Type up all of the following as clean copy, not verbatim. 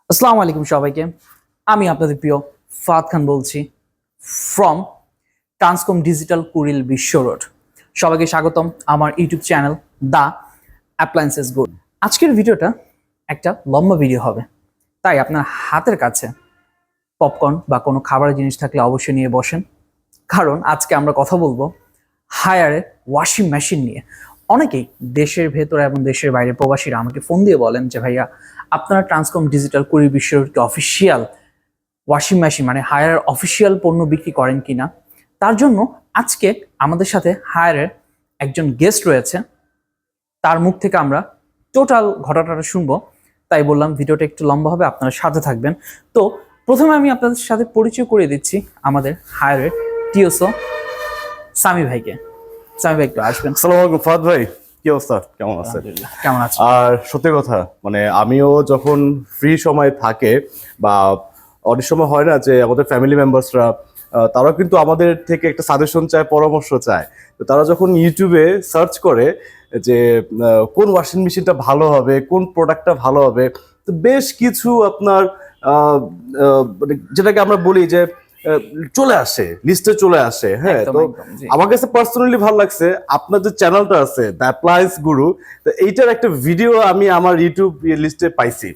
আসসালামু আলাইকুম সবাইকে। আমি আপনাদের প্রিয় ফাহাদ খান বলছি ফ্রম ট্রান্সকম ডিজিটাল কুরিল বিশ্ব রোড। সবাইকে স্বাগতম আমার YouTube channel the appliances good. আজকের ভিডিওটা একটা লম্বা ভিডিও হবে, তাই আপনার হাতের কাছে পপকর্ন বা কোনো খাবারের জিনিস থাকলে অবশ্যই নিয়ে বসেন, কারণ আজকে আমরা কথা বলবো হায়ারে ওয়াশিং মেশিন নিয়ে। অনেকেই দেশের ভেতরে এবং দেশের বাইরে প্রবাসীরা আমাকে ফোন দিয়ে বলেন যে ভাইয়া আপনারা ট্রান্সকম ডিজিটাল কুরিল বিশ্বের অফিসিয়াল ওয়াশিং মেশিন মানে হায়ার অফিসিয়াল পণ্য বিক্রি করেন কিনা। তার জন্য আজকে আমাদের সাথে হায়ারের একজন গেস্ট রয়েছে, তার মুখ থেকে আমরা টোটাল ঘটনাটা শুনবো। তাই বললাম ভিডিওটা একটু লম্বা হবে, আপনারা সাথে থাকবেন। তো প্রথমে আমি আপনাদের সাথে পরিচয় করিয়ে দিচ্ছি আমাদের হায়ারের টিওসো সামি ভাইকে। সামি ভাই একটু আসবেন। আসসালামু আলাইকুম ফাহাদ ভাই, কি অবস্থা, কেমন আছেন? কেমন আছেন? আর সত্যি কথা মানে আমিও যখন ফ্রি সময় থাকে বা অনেক সময় হয় না যে আমাদের ফ্যামিলি মেম্বার্সরা তারাও কিন্তু আমাদের থেকে একটা সাজেশন চায়, পরামর্শ চায়। তো তারা যখন ইউটিউবে সার্চ করে যে কোন ওয়াশিং মেশিনটা ভালো হবে, কোন প্রোডাক্টটা ভালো হবে, তো বেশ কিছু আপনার মানে যেটাকে আমরা বলি যে চলে আসে, লিস্টে চলে আসে। হ্যাঁ, তো আমার কাছে পার্সোনালি ভালো লাগছে আপনার যে চ্যানেলটা আছে দ্য অ্যাপ্লায়েন্স গুরু, তো এইটার একটা ভিডিও আমি আমার ইউটিউব লিস্টে পাইছি।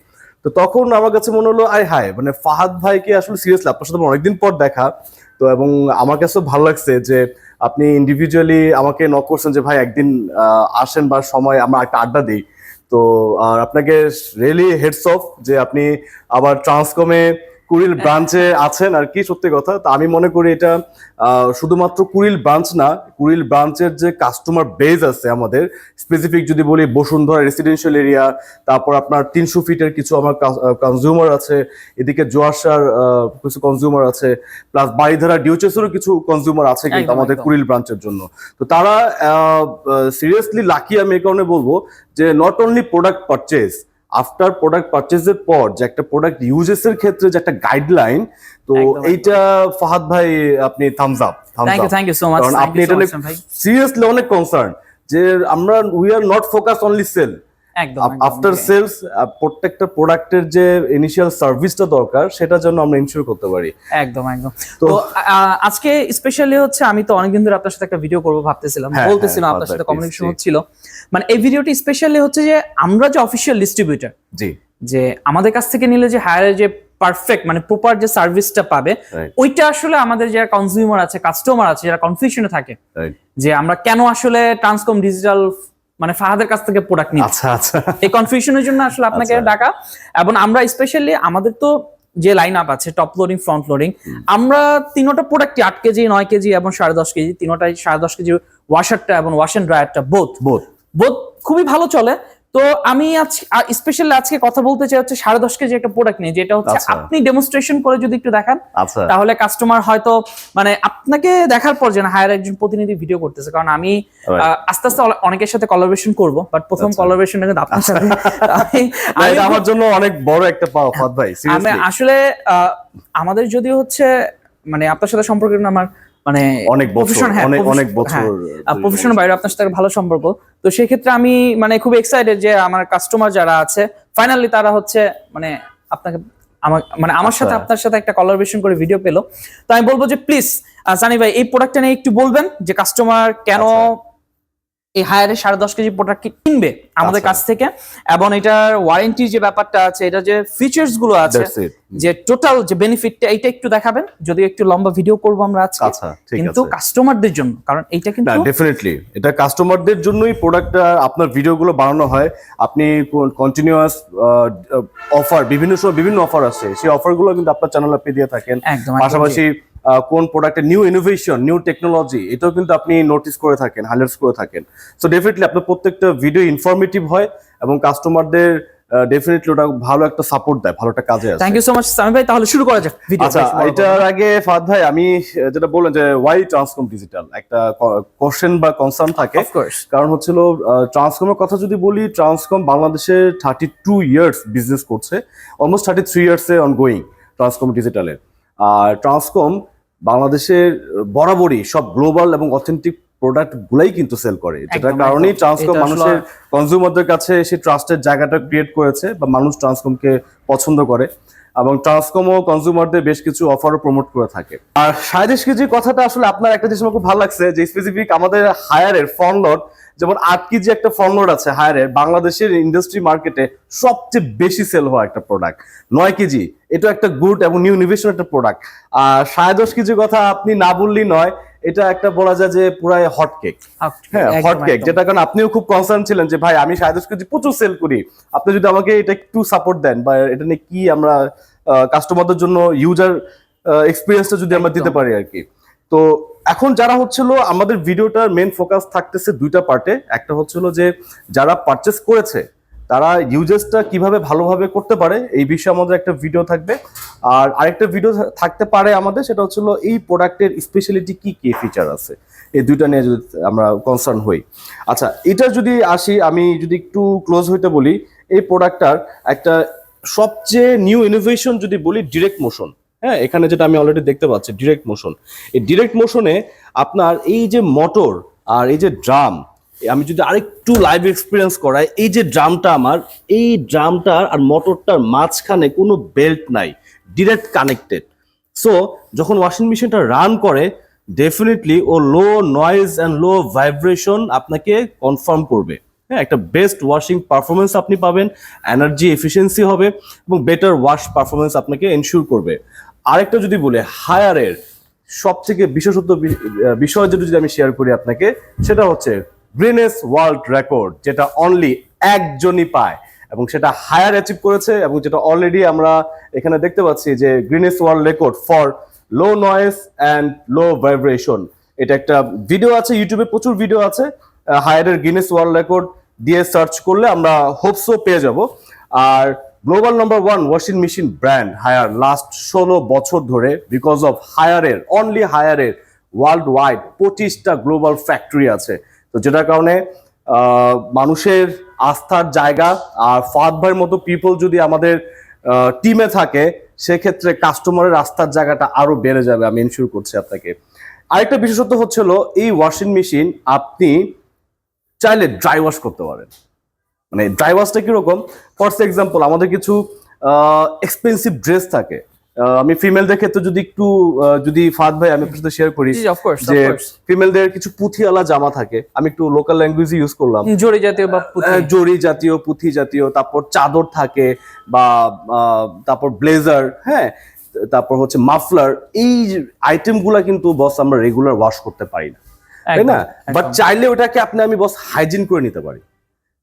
তো তখন আমার কাছে মনে হলো আয় হায়, মানে ফাহাদ ভাইকে আসলে সিরিয়াসলি আপনার সাথে অনেকদিন পর দেখা। তো এবং আমার কাছেও ভালো লাগছে যে আপনি ইন্ডিভিজুয়ালি আমাকে নক করছেন যে ভাই একদিন আসেন বা সময় আমরা একটা আড্ডা দিই। তো আর আপনাকে রিয়েলি হেডস অফ যে আপনি আবার ট্রান্সকমে কুরিল ব্রাঞ্চে আছেন আর কি। সত্যি কথা, তো আমি মনে করি এটা শুধুমাত্র কুরিল ব্রাঞ্চ না, কুরিল ব্রাঞ্চের যে কাস্টমার বেজ আছে আমাদের, স্পেসিফিক যদি বলি বসুন্ধরা রেসিডেন্সিয়াল এরিয়া, তারপর আপনার 300 ফিটের কিছু আমার কনজিউমার আছে, এদিকে জোয়াশার কিছু কনজিউমার আছে, প্লাস বাড়িধারা ডিউচেসেরও কিছু কনজিউমার আছে কিন্তু আমাদের কুরিল ব্রাঞ্চের জন্য। তো তারা সিরিয়াসলি লাকি, আমি এই কারণে বলবো যে not only product purchase, after product পারচেজের পর যে একটা প্রোডাক্ট ইউজেস এর ক্ষেত্রে যে একটা গাইডলাইন, তো এইটা ফাহাদ ভাই আপনি thumbs up. Thank you so much. কারণ আপনি এটা সিরিয়াসলি অনেক কনসার্ন যে আমরা we are not focus only sale, after sales প্রত্যেকটা প্রোডাক্টের যে ইনিশিয়াল সার্ভিসটা দরকার সেটার জন্য আমরা ইনশিওর করতে পারি। একদম একদম। তো আজকে স্পেশালি হচ্ছে আমি তো অনেকদিন ধরে আপনার সাথে একটা ভিডিও করবো ভাবতেছিলাম, বলতেছিলাম আপনার সাথে কমিউনিকেশন হচ্ছিল। মানে এই ভিডিওটি স্পেশালি হচ্ছে যে আমরা যে অফিসিয়াল ডিস্ট্রিবিউটর, জি, যে আমাদের কাছ থেকে নিলে যে হায়ারের যে পারফেক্ট মানে প্রপার যে সার্ভিসটা পাবে, ওইটা আসলে আমাদের যারা কনজিউমার আছে, কাস্টমার আছে, যারা কনফিউশনে থাকে যে আমরা কেন আসলে ট্রান্সকম ডিজিটাল মানে ফাহাদের কাছ থেকে প্রোডাক্ট নিই, আচ্ছা আচ্ছা, এই কনফিউশনের জন্য আসলে আপনাকে ডাকা। এবং আমরা স্পেশালি আমাদের তো যে লাইন আপ আছে টপ লোডিং, ফ্রন্ট লোডিং, আমরা তিনটা প্রোডাক্টই 8 কেজি, 9 কেজি এবং 10.5 কেজি, তিনটাই 10.5 কেজি ওয়াশারটা এবং ওয়াশ এন্ড ড্রায়ারটা বোথ খুবই ভালো চলে। তো আমি স্পেশালি আজকে কথা বলতে চাই হচ্ছে 10.5 কেজি একটা প্রোডাক্ট নিয়ে, যেটা হচ্ছে আপনি ডেমনস্ট্রেশন করে যদি একটু দেখান তাহলে কাস্টমার হয়তো মানে আপনাকে দেখার পর যেন হায়ার একজন প্রতিনিধি ভিডিও করতেছে। কারণ আমি আস্তে আস্তে অনেকের সাথে কোলাবোরেশন করব, বাট প্রথম কোলাবোরেশনটা কিন্তু আপনার সাথে। আমার জন্য অনেক বড় একটা পাওয়া ফাহাদ ভাই। আমি আসলে আমাদের যদিও হচ্ছে মানে আপনার সাথে সম্পর্ক আমার মানে অনেক বছর, অনেক বছর প্রফেশনাল বাইরে আপনার সাথে ভালো সম্পর্ক। তো সেই ক্ষেত্রে আমি মানে খুব এক্সাইটেড যে আমার কাস্টমার যারা আছে ফাইনালি তারা হচ্ছে মানে আপনাকে আমার সাথে আপনার সাথে একটা কোলাবোরেশন করে ভিডিও পেলো। তো আমি বলবো যে প্লিজ সানি ভাই এই প্রোডাক্টটা নিয়ে একটু বলবেন যে কাস্টমার কেন এই হায়ারে 10.5 কেজি প্রোডাক্ট কিনবে আমাদের কাছ থেকে, এবং এটার ওয়ারেন্টি যে ব্যাপারটা আছে, এটা যে ফিচার্স গুলো আছে, যে টোটাল যে বেনিফিটটা, এটা একটু দেখাবেন। যদিও একটু লম্বা ভিডিও করব আমরা আজকে, কিন্তু কাস্টমারদের জন্য, কারণ এইটা কিন্তু ডেফিনেটলি এটা কাস্টমারদের জন্যই প্রোডাক্টটা আপনার ভিডিওগুলো বানানো হয়। আপনি কন্টিনিউয়াস অফার, বিভিন্ন সময় বিভিন্ন অফার আসে, সেই অফারগুলো কিন্তু আপনার চ্যানেলে আপনি দিয়ে থাকেন। পাশাপাশি কোন প্রোডাক্টের নিউ ইনোভেশন, নিউ টেকনোলজি, এটাও কিন্তু আপনি নোটিস করে থাকেন, হাইলাইটস করে থাকেন। সো ডেফিনেটলি আপনার প্রত্যেকটা ভিডিও ইনফরমেটিভ হয় এবং কাস্টমারদের ডেফিনেটলি ওটা ভালো একটা সাপোর্ট দেয়, ভালো একটা কাজে আসে। Thank you so much Sami ভাই, তাহলে শুরু করা যাক ভিডিও। আচ্ছা, এটার আগে ফাহাদ ভাই আমি যেটা বললেন যে ওয়াই ট্রান্সকম ডিজিটাল, একটা কোশ্চেন বা কনসার্ন থাকে। কারণ হচ্ছিল ট্রান্সকমের কথা যদি বলি, ট্রান্সকম বাংলাদেশে 32 ইয়ার্স বিজনেস করছে, অলমোস্ট 33 ইয়ার্সে অনগোয়িং ট্রান্সকম ডিজিটালের। আর ট্রান্সকম বাংলাদেশের বরাবরই সব গ্লোবাল এবং অথেন্টিক প্রোডাক্ট গুলাই কিন্তু সেল করে, যেটার একদম, কারণেই একদম। ট্রান্সকম এটা আসলে- মানুষের কনজিউমারদের কাছে সেই ট্রাস্টের জায়গাটা ক্রিয়েট করেছে, বা মানুষ ট্রান্সকমকে পছন্দ করে, এবং ট্রান্সকমও কনজিউমারদের বেশ কিছু অফারও প্রমোট করে থাকে। আর 37 কেজি কথাটা আসলে আপনার একটা জিনিস আমার খুব ভালো লাগছে, যে স্পেসিফিক আমাদের হায়ারের ফ্রন্ট লোড, যেমন 8 কেজি একটা ফ্রন্ট লোড আছে হায়ারের, বাংলাদেশের ইন্ডাস্ট্রি মার্কেটে সবচেয়ে বেশি সেল হওয়া একটা প্রোডাক্ট। 9 কেজি এটা একটা গুড এবং নিউ ইনোভেশন একটা প্রোডাক্ট। আর 10.5 কেজি কথা আপনি না বললেই নয়, এটা একটা বলা যায় যে পুরাই হট কেক। হ্যাঁ, একদম, হট কেক, একদম। যেটা কারণ আপনিও খুব কনসার্ন ছিলেন যে ভাই আমি 37 কেজি প্রচুর সেল করি, আপনি যদি আমাকে এটা একটু সাপোর্ট দেন, বা এটা নিয়ে কি আমরা কাস্টমারদের জন্য ইউজার এক্সপিরিয়েন্সটা যদি আমরা দিতে একদম। পারি আর কি। তো এখন যারা হচ্ছিল আমাদের ভিডিওটার মেন ফোকাস থাকতেছে দুইটা পার্টে। একটা হচ্ছিল যে যারা পারচেস করেছে তারা ইউজেসটা কিভাবে ভালোভাবে করতে পারে, এই বিষয়ে আমাদের একটা ভিডিও থাকবে। আর আরেকটা ভিডিও থাকতে পারে আমাদের, সেটা হচ্ছিল এই প্রোডাক্টের স্পেশালিটি কি কি ফিচার আছে, এই দুইটা নিয়ে যদি আমরা কনসার্ন হই। আচ্ছা, এটা যদি আসি, আমি যদি একটু ক্লোজ হইতে বলি, এই প্রোডাক্টটার একটা সবচেয়ে নিউ ইনোভেশন যদি বলি ডিরেক্ট মোশন। হ্যাঁ, এখানে যেটা আমি অলরেডি দেখতে পাচ্ছি ডিরেক্ট মোশন, এই ডিরেক্ট মোশনে আপনার এই যে মোটর আর এই যে ড্রাম, আমি যদি আরেকটু লাইভ এক্সপিরিয়েন্স করাই, এই যে ড্রামটা আমার, এই ড্রামটার আর মোটরটার মাঝখানে কোনো বেল্ট নাই, ডিরেক্ট কানেক্টেড। সো যখন ওয়াশিং মেশিনটা রান করে, ডেফিনেটলি ও low noise and low vibration আপনাকে কনফার্ম করবে। হ্যাঁ, একটা বেস্ট ওয়াশিং পারফরমেন্স আপনি পাবেন, এনার্জি এফিসিয়েন্সি হবে, এবং বেটার ওয়াশ পারফরমেন্স আপনাকে এনশিওর করবে। আরেকটা যদি বলে হায়ারের সব থেকে বিশেষত্ব বিষয় যেটা যদি আমি শেয়ার করি আপনাকে, সেটা হচ্ছে গ্রিনেস ওয়ার্ল্ড রেকর্ড, যেটা অনলি একজনই পায়, এবং সেটা হায়ার অ্যাচিভ করেছে, এবং যেটা অলরেডি আমরা এখানে দেখতে পাচ্ছি যে Guinness world record for low noise and low vibration. এটা একটা ভিডিও আছে ইউটিউবে, প্রচুর ভিডিও আছে, হায়ারের গিনেস ওয়ার্ল্ড রেকর্ড দিয়ে সার্চ করলে আমরা হোপসও পেয়ে যাব। আর global number 1 washing machine brand Haier last 16 বছর ধরে, বিকজ অফ হায়ারের, অনলি হায়ারের ওয়ার্ল্ড ওয়াইড 25টা গ্লোবাল ফ্যাক্টরি আছে। তো যেটার কারণে মানুষের আস্থার জায়গা, আর ফাদ ভাইয়ের মতো পিপল যদি আমাদের টিমে থাকে, সেক্ষেত্রে কাস্টমারের আস্থার জায়গাটা আরো বেড়ে যাবে, আমি এনশিওর করছি আপনাকে। আরেকটা বিশেষত্ব হচ্ছিল এই ওয়াশিং মেশিন আপনি চাইলে ড্রাই ওয়াশ করতে পারেন। মানে ড্রাই ওয়াশটা কিরকম, ফর এক্সাম্পল আমাদের কিছু এক্সপেন্সিভ ড্রেস থাকে, আমি ফিমেলদের ক্ষেত্রে যদি একটু যদি ফাদ ভাই আমি আপনার সাথে শেয়ার করি, জি, of course, of যে course। ফিমেলদের কিছু পুঁথিওয়ালা জামা থাকে, আমি একটু লোকাল ল্যাঙ্গুয়েজ ইউজ করলাম, জরি জাতীয় বা পুঁতি। জরি জাতীয়, পুঁথি জাতীয়, তারপর চাদর থাকে, বা তারপর ব্লেজার, হ্যাঁ, তারপর হচ্ছে মাফলার, এই আইটেম গুলা কিন্তু বস আমরা রেগুলার ওয়াশ করতে পারি না, তাই না? একদম, বাট একদম। চাইলে ওটাকে আপনি আমি বস হাইজিন করে নিতে পারি।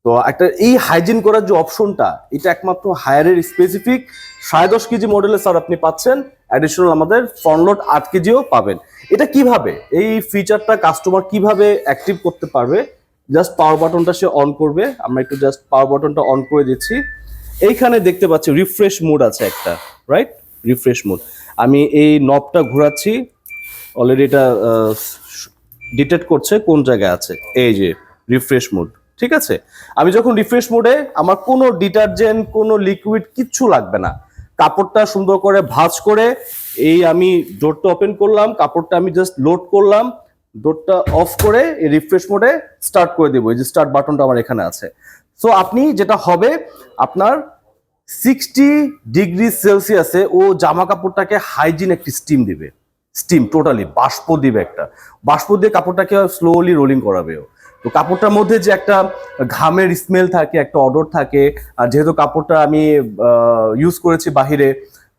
তো একটা এই হাইজিন করার যে অপশনটা, এটা একমাত্র হায়ারের স্পেসিফিক 10.5 কেজি মডেলে স্যার আপনি পাচ্ছেন, অ্যাডিশনাল আমাদের ফ্রন্ট লোড 8 কেজিও পাবেন। এটা কিভাবে, এই ফিচারটা কাস্টমার কিভাবে অ্যাক্টিভ করতে পারবে, জাস্ট পাওয়ার বাটনটা সে অন করবে, আমরা একটু জাস্ট পাওয়ার বাটনটা অন করে দিচ্ছি। এইখানে দেখতে পাচ্ছি রিফ্রেশ মোড আছে একটা, রাইট, রিফ্রেশ মোড। আমি এই নবটা ঘোরাচ্ছি, অলরেডি এটা ডিটেক্ট করছে কোন জায়গায় আছে, এই যে রিফ্রেশ মোড, ঠিক আছে? আমি যখন রিফ্রেশ মোডে, আমার কোনো ডিটারজেন্ট, কোনো লিকুইড কিচ্ছু লাগবে না, কাপড়টা সুন্দর করে ভাঁজ করে এই আমি ডোরটা ওপেন করলাম, কাপড়টা আমি জাস্ট লোড করলাম, ডোরটা অফ করে এই রিফ্রেশ মোডে স্টার্ট করে দেবো, এই যে স্টার্ট বাটনটা আমার এখানে আছে। সো আপনি যেটা হবে, আপনার 60 ডিগ্রি সেলসিয়াসে ও জামা কাপড়টাকে হাইজিন একটি স্টিম দিবে, স্টিম টোটালি বাষ্প দিবে, একটা বাষ্প দিয়ে কাপড়টাকে স্লোলি রোলিং করাবে। তো কাপড়টার মধ্যে যে একটা ঘামের স্মেল থাকে, একটা অডর থাকে, আর যেহেতু কাপড়টা আমি ইউজ করেছি বাহিরে,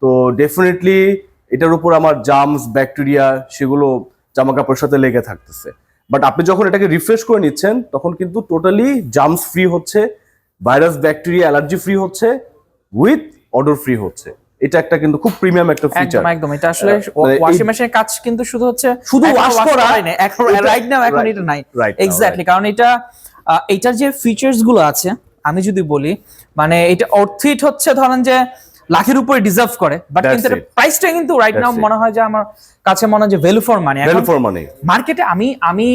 তো ডেফিনেটলি এটার উপর আমার জার্মস, ব্যাকটেরিয়া, সেগুলো জামা কাপড়ের সাথে লেগে থাকতেছে। বাট আপনি যখন এটাকে রিফ্রেশ করে নিচ্ছেন, তখন কিন্তু টোটালি জার্মস ফ্রি হচ্ছে, ভাইরাস, ব্যাকটেরিয়া, অ্যালার্জি ফ্রি হচ্ছে, উইথ অডর ফ্রি হচ্ছে। এটা একটা কিন্তু খুব প্রিমিয়াম একটা ফিচার। একদম, একদম। এটা আসলে ওয়াশিং মেশিনের কাজ কিন্তু শুধু হচ্ছে শুধু ওয়াশ করা না, এখন রাইট নাও এখন এটা নাই। right now, এক্স্যাক্টলি, কারণ এটা এটার যে ফিচার্স গুলো আছে, আমি যদি বলি, মানে এটা অর্থিট হচ্ছে, ধরেন যে লাখের উপরে ডিজার্ভ করে, বাট That's কিন্তু it. প্রাইসটা কিন্তু রাইট নাও That's it. মনে হয় যে আমার কাছে মনে হয় যে value for money. Value for money. মার্কেটে আমি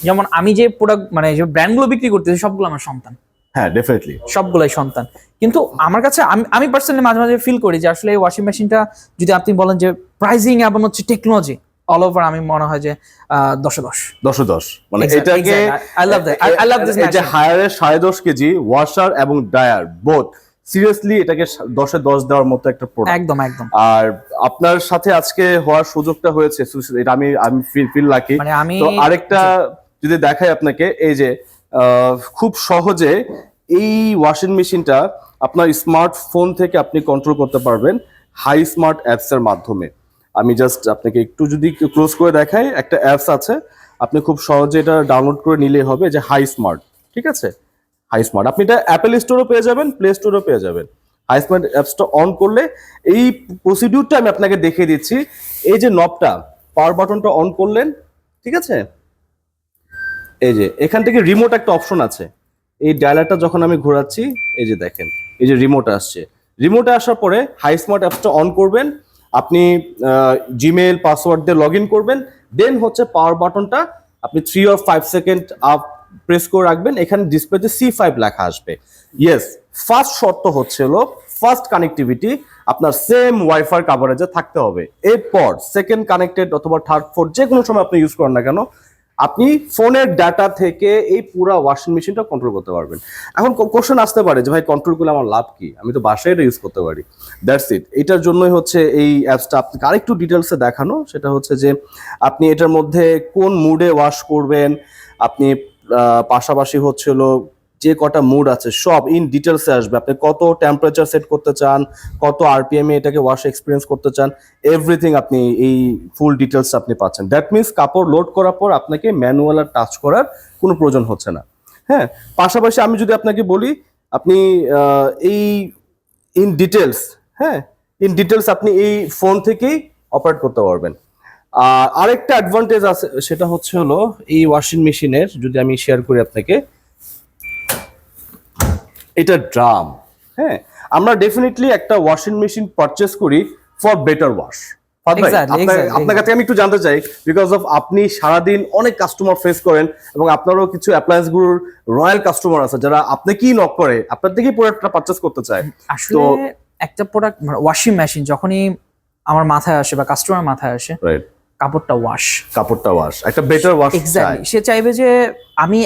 যেমন আমি যে প্রোডাক্ট, মানে যে ব্র্যান্ডগুলো বিক্রি করতেছি, সবগুলো আমার সন্তান, হ্যাঁ, ডেফিনেটলি সবগুলাই সন্তান। কিন্তু আমার কাছে আমি পার্সোনালি মাঝে মাঝে ফিল করি যে আসলে এই ওয়াশিং মেশিনটা যদি আপনি বলেন যে প্রাইজিং এবং হচ্ছে টেকনোলজি, অল ওভার আমি মনে হয় যে 10/10 10/10 মানে Exactly, এটাকে exactly. I love that. I love this এই যে machine. হায়ারের 10.5 কেজি ওয়াশার এবং ড্রায়ার বোথ সিরিয়াসলি এটাকে 10/10 দেওয়ার মতো একটা প্রোডাক্ট। একদম একদম। আর আপনার সাথে আজকে হওয়ার সুযোগটা হয়েছে, এটা আমি আমি ফিল লাকি। মানে আমি তো আরেকটা যদি দেখাই আপনাকে, এই যে খুব সহজে এই ওয়াশিং মেশিনটা আপনার স্মার্টফোন থেকে আপনি কন্ট্রোল করতে পারবেন হাই স্মার্ট অ্যাপস এর মাধ্যমে। আমি জাস্ট আপনাকে একটু যদি ক্লোজ করে দেখাই, একটা অ্যাপস আছে, আপনি খুব সহজে এটা ডাউনলোড করে নিলেই হবে, যে হাই স্মার্ট, ঠিক আছে? হাই স্মার্ট আপনি এটা অ্যাপেল স্টোরও পেয়ে যাবেন, প্লে স্টোরও পেয়ে যাবেন। হাই স্মার্ট অ্যাপসটা অন করলে এই প্রসিডিউরটা আমি আপনাকে দেখিয়ে দিচ্ছি। এই যে নবটা, পাওয়ার বাটনটা অন করলেন, ঠিক আছে? এই যে এখান থেকে রিমোট একটা অপশন আছে, এই ডায়ালারটা যখন আমি ঘোরাচ্ছি, এই যে দেখেন এই যে রিমোট আসছে। রিমোটে আসার পরে হাই স্মার্ট অ্যাপসটা অন করবেন, আপনি জিমেল পাসওয়ার্ড দিয়ে লগ ইন করবেন, দেন হচ্ছে পাওয়ার বাটনটা আপনি 3 or 5 সেকেন্ড আপ প্রেস করে রাখবেন, এখানে ডিসপ্লেতে C5 লেখা আসবে। ইয়েস, ফার্স্ট শর্ত হচ্ছিল ফার্স্ট কানেক্টিভিটি আপনার সেম ওয়াইফাই কাভারেজে থাকতে হবে। এরপর সেকেন্ড কানেক্টেড অথবা থার্ড ফোর্থ যে কোনো সময় আপনি ইউজ করেন না কেন, আপনি ফোনের ডাটা থেকে এই পুরো ওয়াশিং মেশিনটা কন্ট্রোল করতে পারবেন। এখন কোশ্চেন আসতে পারে যে ভাই কন্ট্রোল করলে আমার লাভ কি, আমি তো বাসায় এটা ইউজ করতে পারি। দ্যাটস ইট, এটার জন্যই হচ্ছে এই অ্যাপসটা আপনাকে আরেকটু ডিটেলসে দেখানো। সেটা হচ্ছে যে আপনি এটার মধ্যে কোন মুডে ওয়াশ করবেন, আপনি পাশাপাশি হচ্ছিল যে কটা মুড আছে সব ইন ডিটেলসে আসবে। আপনি কত টেম্পারেচার সেট করতে চান, কত আরপিএম এ এটাকে ওয়াশ এক্সপিরিয়েন্স করতে চান, এভরিথিং আপনি এই ফুল ডিটেলস আপনি পাচ্ছেন। দ্যাট মিনস কাপড় লোড করার পর আপনাকে ম্যানুয়াল আর টাচ করার কোনো প্রয়োজন হচ্ছে না। হ্যাঁ, পাশাপাশি আমি যদি আপনাকে বলি, আপনি এই ইন ডিটেলস, হ্যাঁ ইন ডিটেলস আপনি এই ফোন থেকেই অপারেট করতে পারবেন। আরেকটা অ্যাডভান্টেজ আছে, সেটা হচ্ছে হলো এই ওয়াশিং মেশিনের, যদি আমি শেয়ার করি আপনাকে, এটা ড্রাম। হ্যাঁ, আমরা ডেফিনেটলি একটা ওয়াশিং মেশিন পারচেস করি ফর বেটার ওয়াশ। আপনার কাছে আমি একটু জানতে চাই, বিকজ অফ আপনি সারাদিন অনেক কাস্টমার ফেস করেন এবং আপনারও কিছু অ্যাপ্লায়েন্স গুলোর রয়্যাল কাস্টমার আছে যারা আপনাকেই নক করে, আপনার থেকেই প্রোডাক্টটা পারচেস করতে চায়। আসলে একটা প্রোডাক্ট ওয়াশিং মেশিন যখনই আমার মাথায় আসে বা কাস্টমার মাথায় আসে, রাইট, কাপড়টা ওয়াশ, একটা বেটার ওয়াশ। এক্স্যাক্টলি, সে চাইবে যে আমি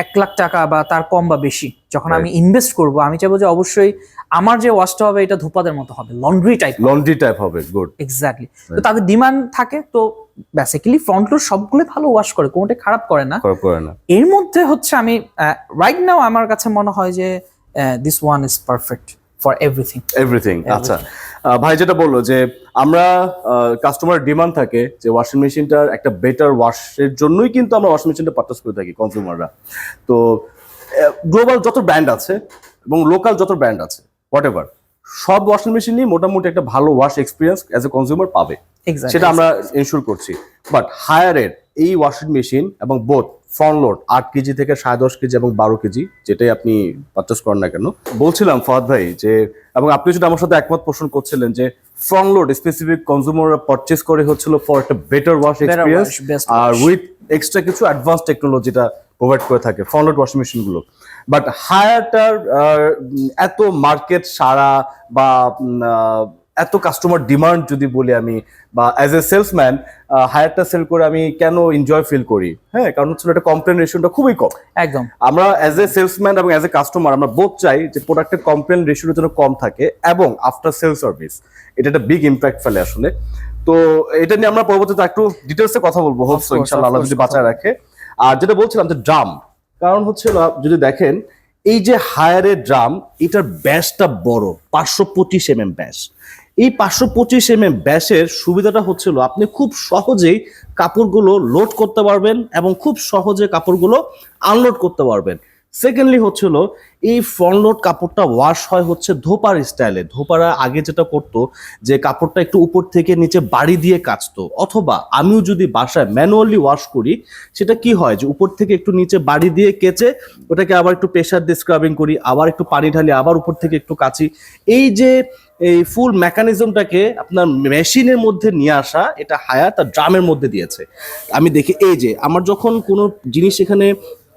1 লাখ টাকা বা তার কম বা বেশি যখন আমি ইনভেস্ট করব, আমি চাইবো যে অবশ্যই আমার যে ওয়াশটা হবে এটা ধোপাদের মতো হবে, লন্ড্রি টাইপ হবে। Good, exactly. তো তাদের ডিমান্ড থাকে, তো বেসিক্যালি ফ্রন্ট লোড সবগুলো ভালো ওয়াশ করে, কোনটা খারাপ করে না। এর মধ্যে হচ্ছে আমি রাইট নাও আমার কাছে মনে হয় যে this one is perfect for everything. আচ্ছা, ভাই যেটা বললো যে আমরা কাস্টমার ডিমান্ড থাকে যে ওয়াশিং মেশিনটার একটা বেটার ওয়াশের জন্যই কিন্তু আমরা ওয়াশিং মেশিনটা পারচেস করে থাকি কনজিউমাররা। তো গ্লোবাল যত ব্র্যান্ড আছে এবং লোকাল যত ব্র্যান্ড আছে, হোয়াট এভার, সব ওয়াশিং মেশিনই মোটামুটি একটা ভালো wash experience as a consumer পাবে, সেটা আমরা ইনশিওর করছি। বাট হায়ারের এই ওয়াশিং মেশিন এবং বোথ ফ্রন্ট লোড 8 কেজি থেকে 10.5 কেজি এবং 12 কেজি, যেটাই আপনি পারচেস করেন না কেন, বলছিলাম ফাহাদ ভাই যে, এবং আপনি যেটা আমার সাথে একমত পোষণ করছিলেন যে ফ্রন্ট লোড স্পেসিফিক কনজিউমাররা পারচেস করে হচ্ছিল ফর একটা বেটার ওয়াশ এক্সপিরিয়েন্স আর উইথ এক্সট্রা কিছু অ্যাডভান্স টেকনোলজিটা প্রোভাইড করে থাকে ফ্রন্ট লোড ওয়াশিং মেশিন গুলো। বাট হায়ারটার এত মার্কেট সারা বা এত কাস্টমার ডিমান্ড যদি বলি আমি, বা অ্যাজ এ সেলসম্যান হায়ারটা সেল করে আমি কেন এনজয় ফিল করি? হ্যাঁ, কারণ হচ্ছে একটা কমপ্লেন রেশিওটা খুবই কম। একদম, আমরা অ্যাজ এ সেলসম্যান এবং অ্যাজ এ কাস্টমার আমরা বোথ চাই যে প্রোডাক্টের কমপ্লেন রেশিওটা যেন কম থাকে এবং আফটার সেল সার্ভিস এটা একটা বিগ ইম্প্যাক্ট ফেলে আসলে। তো এটা নিয়ে আমরা পরবর্তীতে একটু ডিটেলসে কথা বলবো, হোপসো ইনশাআল্লাহ আল্লাহ যদি বাঁচায় রাখে। আর যেটা বলছিলাম যে ড্রাম, কারণ হচ্ছে যদি দেখেন এই যে হায়ারের ড্রাম, এটার ব্যাসটা বড়, 525 mm ব্যাস। এই 525 mm ব্যাসের সুবিধাটা হচ্ছিল আপনি খুব সহজেই কাপড়গুলো লোড করতে পারবেন এবং খুব সহজে কাপড়গুলো আনলোড করতে পারবেন। সেকেন্ডলি হচ্ছিল এই ফ্রন্ট লোড কাপড়টা ওয়াশ হয় হচ্ছে ধোপার স্টাইলে। ধোপারা আগে যেটা করতো যে কাপড়টা একটু উপর থেকে নিচে বাড়ি দিয়ে কাচতো, অথবা আমিও যদি বাসায় ম্যানুয়ালি ওয়াশ করি, সেটা কি হয় যে উপর থেকে একটু নিচে বাড়ি দিয়ে কেচে ওটাকে আবার একটু প্রেসার দিয়ে স্ক্রাবিং করি, আবার একটু পানি ঢালি, আবার উপর থেকে একটু কাচি। এই যে এই ফুল মেকানিজমটাকে আপনার মেশিনের মধ্যে নিয়ে আসা, এটা হায়ার তার ড্রামের মধ্যে দিয়েছে। আমি দেখি এই যে আমার যখন কোনো জিনিস এখানে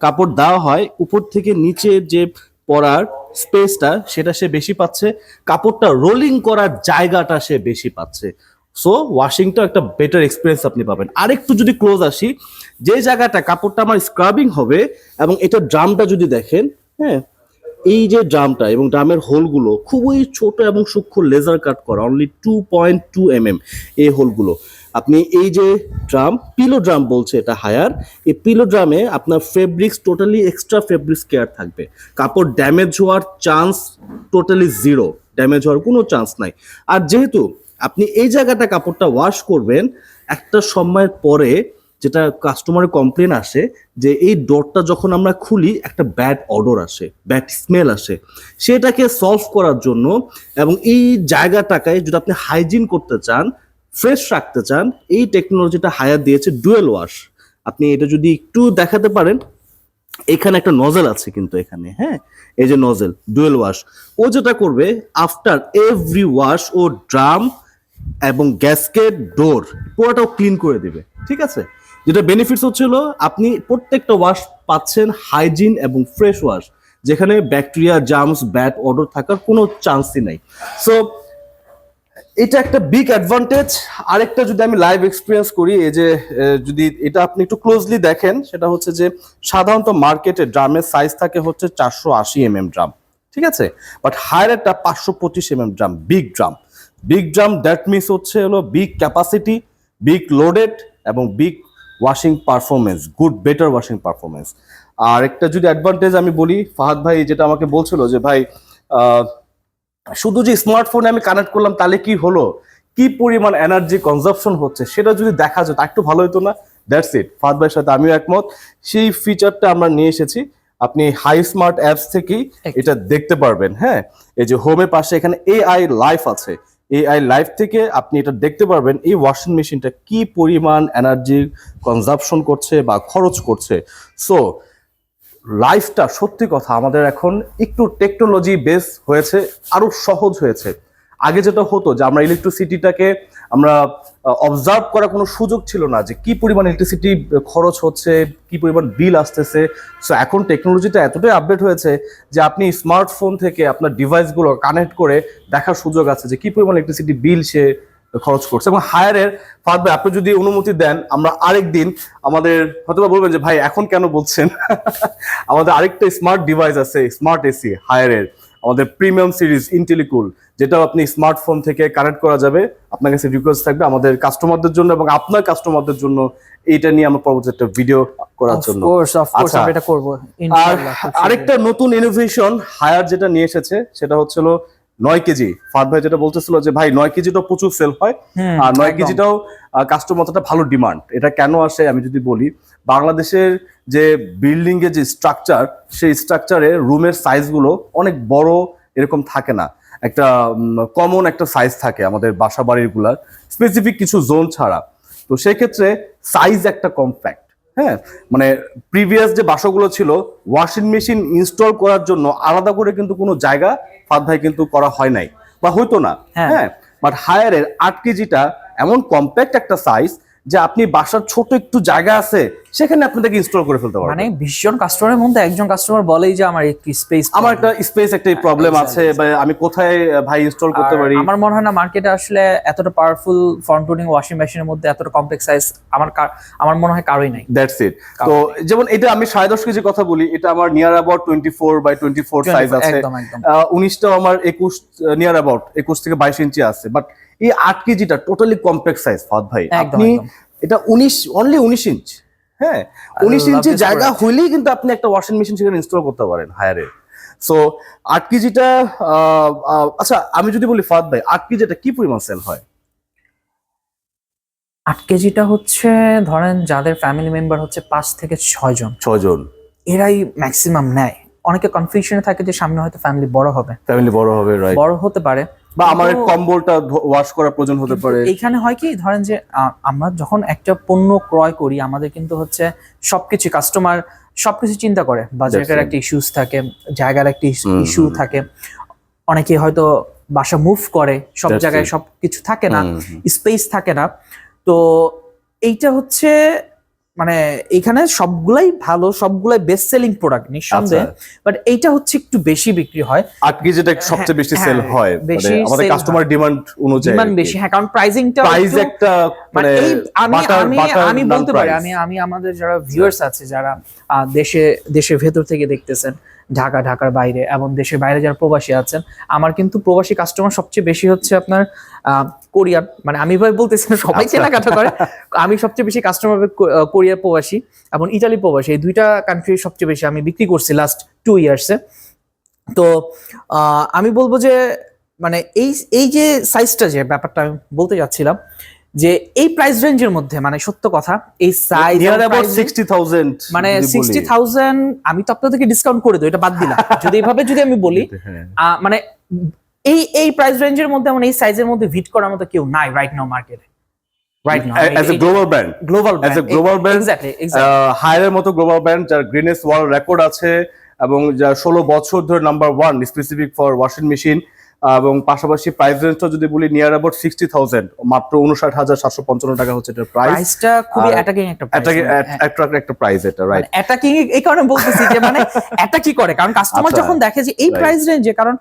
কাপড় দেওয়া হয়, উপর থেকে নিচে যে পরার স্পেসটা সেটা সে বেশি পাচ্ছে, কাপড়টা রোলিং করার জায়গাটা সে বেশি পাচ্ছে। সো ওয়াশিংটা একটা বেটার এক্সপিরিয়েন্স আপনি পাবেন। আরেকটু যদি ক্লোজ আসি, যে জায়গাটা কাপড়টা আমার স্ক্রাবিং হবে এবং এটা ড্রামটা যদি দেখেন, হ্যাঁ, এই যে ড্রামটা এবং ড্রামের হোলগুলো খুবই ছোট এবং সূক্ষ্ম লেজার কাট করা, অনলি 2.2 mm এই হোলগুলো। আপনি এই যে ড্রাম, পিলো ড্রাম বলছে এটা হায়ার, এই পিলো ড্রামে আপনার fabrics totally extra fabrics care থাকবে। কাপড় ড্যামেজ হওয়ার চান্স টোটালি জিরো, ড্যামেজ হওয়ার কোনো চান্স নাই। আর যেহেতু আপনি এই জায়গাটা কাপড়টা ওয়াশ করবেন, একটা সময়ের পরে যেটা কাস্টমারের কমপ্লেন আসে যে এই ডোরটা যখন আমরা খুলি একটা ব্যাড অডর আসে, ব্যাড স্মেল আসে। সেটাকে সলভ করার জন্য এবং এই জায়গাটাকে যদি আপনি হাইজিন করতে চান, ফ্রেশ রাখতে চান, এই টেকনোলজিটা হায়ার দিয়েছে ডুয়েল ওয়াশ। আপনি এটা যদি একটু দেখাতে পারেন, এখানে একটা নজেল আছে কিন্তু এখানে, হ্যাঁ, এই যে নজেল ডুয়েল ওয়াশ। ও যেটা করবে আফটার এভরি ওয়াশ ও ড্রাম এবং গ্যাসকেট ডোর পুরোটাও ক্লিন করে দিবে, ঠিক আছে। যেটা বেনিফিটস হচ্ছিল আপনি প্রত্যেকটা ওয়াশ পাচ্ছেন হাইজিন এবং ফ্রেশ ওয়াশ, যেখানে ব্যাকটেরিয়া, জার্মস, ব্যাড অডর থাকার কোনো চান্সই নাই। সো এটা একটা বিগ অ্যাডভান্টেজ। আরেকটা যদি আমি লাইভ এক্সপিরিয়েন্স করি, এই যে যদি এটা আপনি একটু ক্লোজলি দেখেন, সেটা হচ্ছে যে সাধারণত মার্কেটে ড্রামের সাইজ থাকে হচ্ছে 480 mm ড্রাম, ঠিক আছে, বাট হায়ারেরটা 525 mm drum, big drum. Big drum that means হচ্ছে হলো বিগ ক্যাপাসিটি, বিগ লোডেড এবং big washing performance, good better washing performance. আর একটা যদি অ্যাডভান্টেজ আমি বলি, ফাহাদ ভাই যেটা আমাকে বলছিল যে ভাই শুধু যে স্মার্টফোনে আমি কানেক্ট করলাম তাহলে কি হলো, কি পরিমাণ এনার্জি কনজাম্পশন হচ্ছে সেটা যদি দেখা যেত একটু ভালো হতো না। দ্যাটস ইট, ফাহাদ ভাইয়ের সাথে আমিও একমত। সেই ফিচারটা আমরা নিয়ে এসেছি, আপনি হাই স্মার্ট অ্যাপস থেকেই এটা দেখতে পারবেন। হ্যাঁ, এই যে হোমের পাশে এখানে এআই লাইফ আছে, এআই লাইফ থেকে আপনি এটা দেখতে পারবেন এই ওয়াশিং মেশিনটা কি পরিমাণ এনার্জি কনজাম্পশন করছে বা খরচ করছে। সো লাইফটা সত্যি কথা আমাদের এখন একটু টেকনোলজি বেস হয়েছে, আরো সহজ হয়েছে। আগে যেটা হতো যে আমরা ইলেকট্রিসিটিটাকে আমরা অবজার্ভ করার কোনো সুযোগ ছিল না, যে কি পরিমাণ ইলেকট্রিসিটি খরচ হচ্ছে, কি পরিমাণ বিল আসতেছে। সো এখন টেকনোলজিটা এতটাই আপডেট হয়েছে যে আপনি স্মার্টফোন থেকে আপনার ডিভাইসগুলো কানেক্ট করে দেখার সুযোগ আছে যে কি পরিমাণ ইলেকট্রিসিটি বিল সে খরচ করছে। এবং হায়ারের ফার্দ আপনি যদি অনুমতি দেন, আমরা আরেকদিন আমাদের হয়তো বলবেন যে ভাই এখন কেন বলছেন আমাদের আরেকটা স্মার্ট ডিভাইস আছে, স্মার্ট এসি হায়ারের, আমাদের প্রিমিয়াম সিরিজ ইন্টেলিকুল, যেটাও আপনি স্মার্টফোন থেকে কানেক্ট করা যাবে। আপনার কাছে রিকোয়েস্ট থাকবে আমাদের কাস্টমারদের জন্য এবং আপনার কাস্টমারদের জন্য এইটা নিয়ে আমরা পরবর্তী একটা ভিডিও করার জন্য। আচ্ছা, আমরা এটা করব ইনশাআল্লাহ। আরেকটা নতুন ইনোভেশন হায়ার যেটা নিয়ে এসেছে সেটা হচ্ছিল 9 কেজি। ফাদ ভাই যেটা বলতেছিল যে ভাই 9 কেজিটাও প্রচুর সেল হয়, আর 9 কেজিটাও কাস্টমারটা ভালো ডিমান্ড। এটা কেন আসে আমি যদি বলি, বাংলাদেশের যে বিল্ডিং এর যে স্ট্রাকচার, সেই স্ট্রাকচারে রুমের সাইজগুলো অনেক বড় এরকম থাকে না, একটা কমন একটা সাইজ থাকে আমাদের বাসা বাড়ির গুলার, স্পেসিফিক কিছু জোন ছাড়া। তো সেই ক্ষেত্রে সাইজ একটা কম্প্যাক্ট, হ্যাঁ, মানে প্রিভিয়াস যে বাসাগুলো ছিল ওয়াশিং মেশিন ইনস্টল করার জন্য আলাদা করে কিন্তু কোনো জায়গা ফাদ ভাই কিন্তু করা হয় নাই বা হইতো না, হ্যাঁ। বাট হায়ারের 8 কেজিটা এমন কম্প্যাক্ট একটা সাইজ যে আপনি বাসার ছোট একটু জায়গা আছে সেখানে আপনাদেরকে ইনস্টল করে ফেলতে পারবেন। মানে 20 জন কাস্টমারের মধ্যে একজন কাস্টমার বলেই যে আমার একটু স্পেস, আমার একটা স্পেস একটা প্রবলেম আছে, বা আমি কোথায় ভাই ইনস্টল করতে পারি। আমার মনে হয় না মার্কেটে আসলে এতটা পাওয়ারফুল ফ্রন্ট লোডিং ওয়াশিং মেশিনের মধ্যে এতটা কমপ্লেক্স সাইজ আমার মনে হয় কারোই নাই। That's it. তো যেমন এটা আমি 10.5 কেজি কথা বলি, এটা আমার নিয়ার অ্যাবাউট 24x24 সাইজ আছে। 19টাও আমার 21 নিয়ার অ্যাবাউট 21 থেকে 22 ইঞ্চি আছে। বাট এই 8 কেজিটা টোটালি কমপ্লেক্স সাইজ ফাদ ভাই। আপনি এটা 19 ইঞ্চ, হ্যাঁ, 19 ইঞ্চি জায়গা হইলেই কিন্তু আপনি একটা ওয়াশিং মেশিন সেখানে ইনস্টল করতে পারেন হায়ারে। সো 8 কেজিটা, আচ্ছা আমি যদি বলি ফাদ ভাই 8 কেজিটা কি পরিমাণ সেল হয়? 8 কেজিটা হচ্ছে ধরেন যাদের ফ্যামিলি মেম্বার হচ্ছে 5 থেকে 6 জন, এরাই ম্যাক্সিমাম নেয়। অনেকে কনফিউশনে থাকে যে সামনে হয়তো ফ্যামিলি বড় হবে, রাইট, বড় হতে পারে, বা আমার কম্বলটা ওয়াশ করার প্রয়োজন হতে পারে। এইখানে হয় কি, ধরেন যে আমরা যখন একটা পণ্য ক্রয় করি আমাদের কিন্তু হচ্ছে সবকিছু কাস্টমার সবকিছু চিন্তা করে, বাজেটের একটা ইস্যুস থাকে, জায়গার একটা ইস্যু থাকে, অনেকে হয়তো বাসা মুভ করে, সব জায়গায় সবকিছু থাকে না, স্পেস থাকে না। তো এইটা হচ্ছে মানে এখানে সবগুলাই ভালো, সবগুলাই বেস্ট সেলিং প্রোডাক্ট নিঃসন্দেহে, বাট এইটা হচ্ছে একটু বেশি বিক্রি হয়। 8 কেজিটা সবচেয়ে বেশি সেল হয়, মানে বেশি আমাদের কাস্টমার ডিমান্ড অনুযায়ী ডিমান্ড বেশি। হ্যাঁ, কারণ প্রাইসিংটা প্রাইস একটা মানে আমি বলতে পারি, আমি আমাদের যারা ভিউয়ার্স আছে, যারা দেশের ভেতর থেকে দেখতেছেন, ঢাকার বাইরে এবং দেশের বাইরে যারা প্রবাসী আছেন, আমার কিন্তু প্রবাসী কাস্টমার সবচেয়ে বেশি হচ্ছে আপনার কোরিয়ান, মানে আমি ভাই বলতেছি না সবাই কেনাকাটা করে, আমি সবচেয়ে বেশি কাস্টমার কোরিয়া প্রবাসী এবং ইতালি প্রবাসী, এই দুইটা কান্ট্রি সবচেয়ে বেশি আমি বিক্রি করছি লাস্ট 2 ইয়ার্সে। তো আমি বলবো যে মানে এই যে সাইজটা, যে ব্যাপারটা আমি বলতে যাচ্ছিলাম, যে এই প্রাইস রেঞ্জের মধ্যে, মানে সত্য কথা এই সাইজ নিয়ার 60,000, মানে 60,000 আমি তো আপনাদেরকে ডিসকাউন্ট করে দেব, এটা বাদ দিলাম। যদি এইভাবে যদি আমি বলি, মানে এই প্রাইস রেঞ্জের মধ্যে, মানে এই সাইজের মধ্যে ভিট করার মতো কেউ নাই রাইট নাও মার্কেটে, right now as a global brand, exactly হায়ারের মতো গ্লোবাল ব্র্যান্ড, যার গ্রিনেস ওয়ার্ল্ড রেকর্ড আছে এবং যা 16 বছর ধরে number 1 specific for washing machine, এবং পাশাপাশি প্রাইস রেঞ্জটা যদি বলি নিয়ার অ্যাবাউট 60,000, মাত্র 59,755 টাকা হচ্ছে এটার প্রাইসটা। খুবই অ্যাটাকিং একটা প্রাইস, এটা রাইট অ্যাটাকিং এই কারণে বলতেছি যে মানে অ্যাটাকি করে, কারণ কাস্টমার যখন দেখে যে এই প্রাইস রেঞ্জে, কারণ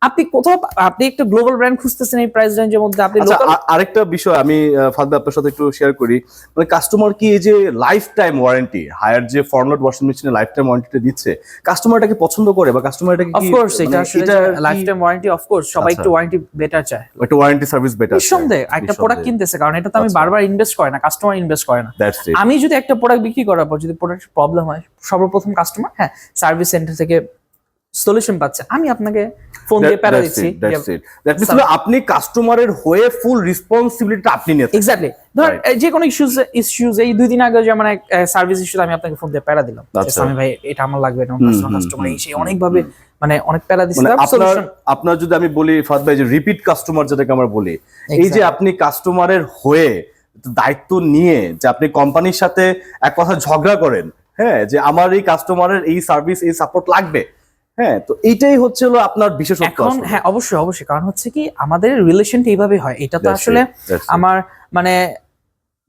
আপনি কোথাও আপনি একটা গ্লোবাল ব্র্যান্ড খুঁজতেছেন এই প্রাইস রেঞ্জের মধ্যে, আপনি লোকাল। আরেকটা বিষয় আমি ফাদা আপনার সাথে একটু শেয়ার করি, মানে কাস্টমার কি এই যে লাইফ টাইম ওয়ারেন্টি, হায়ার যে ফরলোড ওয়াশিং মেশিনে লাইফ টাইম ওয়ারেন্টিটা দিচ্ছে, কাস্টমারটাকে পছন্দ করে বা কাস্টমারটাকে কি? অফ কোর্স এটা আসলে life time warranty, of course সবাই একটু ওয়ারেন্টি বেটার চায়, একটা ওয়ারেন্টি সার্ভিস বেটার নিঃসন্দেহে। একটা প্রোডাক্ট কিনতেছে, কারণ এটা তো আমি বারবার ইনভেস্ট করে না, কাস্টমার ইনভেস্ট করে না। আমি যদি একটা প্রোডাক্ট বিক্রি করার পর যদি প্রোডাক্ট প্রবলেম হয়, সর্বপ্রথম কাস্টমার সার্ভিস সেন্টার থেকে সলিউশন পাচ্ছে, আমি আপনাকে ফোন দিয়ে প্যারা দিচ্ছি। আপনি কাস্টমারের হয়ে ফুল রেসপন্সিবিলিটি আপনি নিয়েছেন। এক্স্যাক্টলি। ধর যে কোনো ইস্যুজ এই 2 দিন আগে যেমন সার্ভিস ইস্যু, আমি আপনাকে ফোন দিয়ে প্যারা দিলাম, আমি ভাই এটা আমার লাগবে না, কাস্টমার এসে অনেকভাবে মানে অনেক প্যারা দিচ্ছে। আপনার যদি আমি বলি ফাদ ভাই, যে রিপিট কাস্টমার যেটাকে আমরা বলি, এই যে আপনি কাস্টমারের হয়ে দায়িত্ব নিয়ে যে আপনি কোম্পানির সাথে এক কথা ঝগড়া করেন, হ্যাঁ, যে আমার এই কাস্টমারের এই সার্ভিস এই সাপোর্ট লাগবে, হ্যাঁ, তো এইটাই হচ্ছে হলো আপনার বিশেষত্ব এখন। হ্যাঁ, অবশ্যই, কারণ হচ্ছে কি আমাদের রিলেশনটা এইভাবে হয়, এটা তো আসলে আমার মানে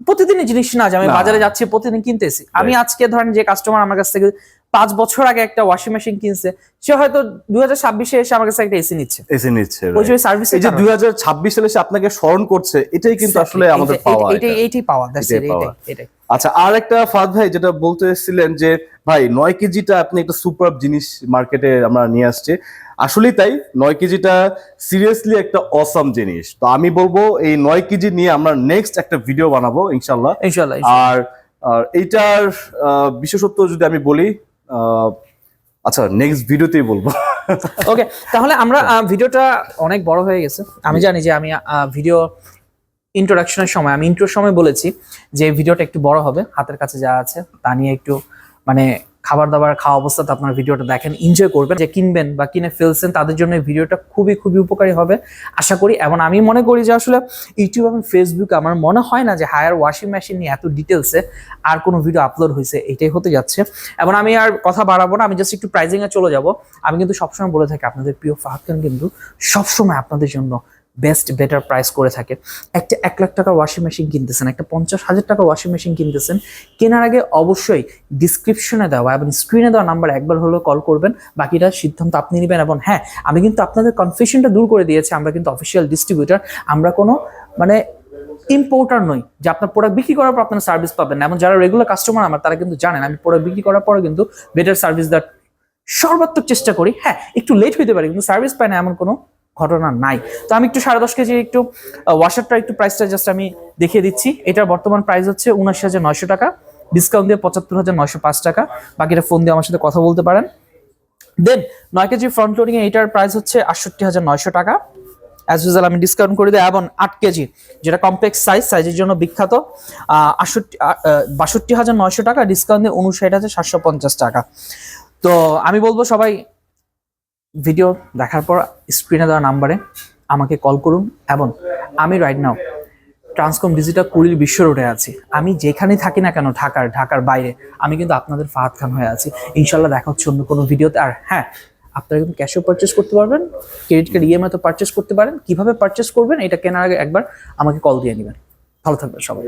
প্রতিদিনের জিনিস না যে আমি বাজারে যাচ্ছি প্রতিদিন কিনতেছি। আমি আজকে ধরেন যে কাস্টমার আমার কাছ থেকে 5 বছর আগে একটা ওয়াশিং মেশিন কিনছে, সে হয়তো 2026-এ এসে আমার কাছে একটা এসি নিচ্ছে, ওই যে সার্ভিস, এই যে 2026 সালে এসে আপনাকে স্মরণ করছে, এটাই কিন্তু আসলে আমাদের পাওয়া, এইটাই পাওয়া, এটাই। আচ্ছা, আর একটা ফাদ ভাই যেটা বলতেছিলেন যে ভাই 9 কেজিটা আপনি একটা সুপার জিনিস মার্কেটে আমরা নিয়ে আসছি, আসলেই তাই, 9 কেজিটা সিরিয়াসলি একটা অসাম জিনিস। তো আমি বলবো এই 9 কেজি নিয়ে আমরা নেক্সট একটা ভিডিও বানাবো ইনশাল্লাহ। আর এইটার বিশেষত্ব যদি আমি বলি, আচ্ছা নেক্সট ভিডিওতেই বলবো। ওকে, তাহলে আমরা ভিডিওটা অনেক বড় হয়ে গেছে, আমি জানি যে আমি ভিডিও ইন্ট্রোডাকশনের সময়, আমি ইন্ট্রোর সময় বলেছি যে ভিডিওটা একটু বড় হবে, হাতের কাছে যা আছে তা নিয়ে একটু মানে খাবার দাবার খাওয়া অবস্থাতে আপনার ভিডিওটা দেখেন, এনজয় করবেন, যে কিনবেন বা কিনে ফেলছেন তাদের জন্য ভিডিওটা খুবই উপকারী হবে আশা করি। এবং আমি মনে করি যে আসলে ইউটিউব এবং ফেসবুক, আমার মনে হয় না যে হায়ার ওয়াশিং মেশিন নিয়ে এত ডিটেলসে আর কোনো ভিডিও আপলোড হয়েছে, এটাই হতে যাচ্ছে। এবং আমি আর কথা বাড়াবো না, আমি জাস্ট একটু প্রাইজিংয়ে চলে যাব। আমি কিন্তু সবসময় বলে থাকি, আপনাদের প্রিয় ফাহাদ খান কিন্তু সবসময় আপনাদের জন্য বেস্ট বেটার প্রাইস করে থাকে। একটা 1 লাখ টাকার ওয়াশিং মেশিন কিনতেছেন, একটা 50,000 টাকার ওয়াশিং মেশিন কিনতেছেন, কেনার আগে অবশ্যই ডিসক্রিপশনে দেওয়া এবং স্ক্রিনে দেওয়া নাম্বার একবার হলেও কল করবেন, বাকিটা সিদ্ধান্ত আপনি নেবেন। এবং হ্যাঁ, আমি কিন্তু আপনাদের কনফিউশনটা দূর করে দিয়েছি, আমরা কিন্তু অফিসিয়াল ডিস্ট্রিবিউটর, আমরা কোনো মানে ইম্পোর্টার নই যে আপনার প্রোডাক্ট বিক্রি করার পর আপনার সার্ভিস পাবেন না। এবং যারা রেগুলার কাস্টমার আমার, তারা কিন্তু জানেন আমি প্রোডাক্ট বিক্রি করার পরে কিন্তু বেটার সার্ভিস দেওয়ার সর্বাত্মক চেষ্টা করি। হ্যাঁ, একটু লেট হইতে পারে কিন্তু সার্ভিস পায় না এমন কোনো ঘটনা নাই। তো আমি একটু 10.5 কেজি একটু ওয়াশারটা একটু প্রাইসটা জাস্ট আমি দেখিয়ে দিচ্ছি। এটার বর্তমান প্রাইস হচ্ছে 79,900 টাকা, ডিসকাউন্ট দিয়ে 75,905 টাকা, বাকিটা ফোন দিয়ে আমার সাথে কথা বলতে পারেন। দেন 9 কেজি ফ্রন্ট লোডিং এ এটার প্রাইস হচ্ছে 68,900 টাকা, অ্যাজ ইউজুয়াল আমি ডিসকাউন্ট করে দিই। এবং 8 কেজি যেটা কমপ্লেক্স সাইজের জন্য বিখ্যাত, 62,900 টাকা, ডিসকাউন্ট দিয়ে 59,750 টাকা। তো আমি বলবো সবাই ভিডিও দেখার পর স্ক্রিনে দেওয়া নাম্বারে আমাকে কল করুন। এবং আমি right now Transcom digital Kuril বিশ্ব রোডে আছি, আমি যেখানেই থাকি না কেন, ঢাকার বাইরে, আমি কিন্তু আপনাদের ফাহাদ খান হয়ে আছি। ইনশাল্লাহ দেখা হচ্ছে অন্য কোনো ভিডিওতে। আর হ্যাঁ, আপনারা কিন্তু ক্যাশেও পারচেস করতে পারবেন, ক্রেডিট কার্ড ইএমআই তো পারচেস করতে পারেন। কিভাবে পারচেস করবেন এটা কেনার আগে একবার আমাকে কল দিয়ে নেবেন। ভালো থাকবেন সবাই।